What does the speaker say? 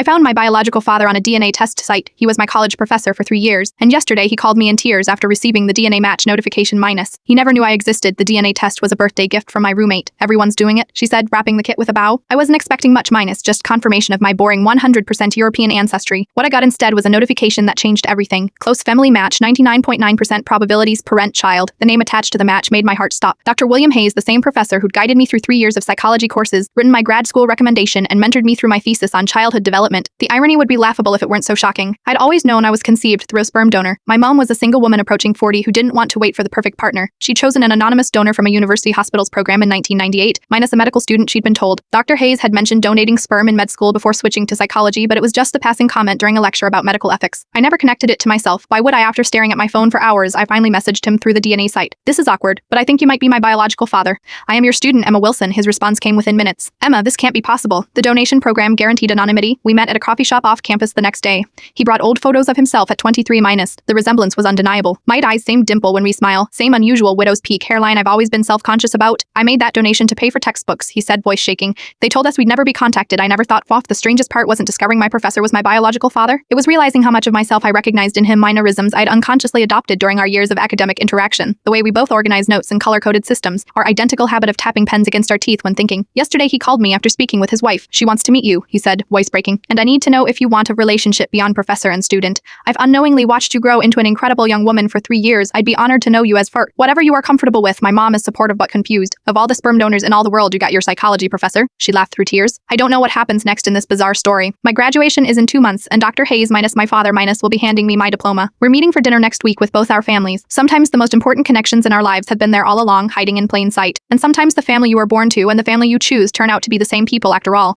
I found my biological father on a DNA test site. He was my college professor for 3 years, and yesterday he called me in tears after receiving the DNA match notification minus. He never knew I existed. The DNA test was a birthday gift from my roommate. Everyone's doing it, she said, wrapping the kit with a bow. I wasn't expecting much minus, just confirmation of my boring 100% European ancestry. What I got instead was a notification that changed everything. Close family match, 99.9% probabilities, parent child. The name attached to the match made my heart stop. Dr. William Hayes, the same professor who'd guided me through 3 years of psychology courses, written my grad school recommendation, and mentored me through my thesis on childhood development. The irony would be laughable if it weren't so shocking. I'd always known I was conceived through a sperm donor. My mom was a single woman approaching 40 who didn't want to wait for the perfect partner. She'd chosen an anonymous donor from a university hospitals program in 1998, minus a medical student she'd been told. Dr. Hayes had mentioned donating sperm in med school before switching to psychology, but it was just a passing comment during a lecture about medical ethics. I never connected it to myself. Why would I? After staring at my phone for hours, I finally messaged him through the DNA site. This is awkward, but I think you might be my biological father. I am your student, Emma Wilson. His response came within minutes. Emma, this can't be possible. The donation program guaranteed anonymity. We met at a coffee shop off campus the next day. He brought old photos of himself at 23 minus. The resemblance was undeniable. Might eyes, same dimple when we smile, same unusual widow's peak hairline I've always been self-conscious about. I made that donation to pay for textbooks, he said, voice shaking. They told us we'd never be contacted. I never thought off. The strangest part wasn't discovering my professor was my biological father. It was realizing how much of myself I recognized in him, minorisms I'd unconsciously adopted during our years of academic interaction. The way we both organize notes in color-coded systems, our identical habit of tapping pens against our teeth when thinking. Yesterday he called me after speaking with his wife. She wants to meet you, he said, voice breaking. And I need to know if you want a relationship beyond professor and student. I've unknowingly watched you grow into an incredible young woman for 3 years. I'd be honored to know you as for whatever you are comfortable with. My mom is supportive but confused. Of all the sperm donors in all the world, you got your psychology professor. She laughed through tears. I don't know what happens next in this bizarre story. My graduation is in 2 months, and Dr. Hayes minus my father minus will be handing me my diploma. We're meeting for dinner next week with both our families. Sometimes the most important connections in our lives have been there all along, hiding in plain sight. And sometimes the family you were born to and the family you choose turn out to be the same people after all.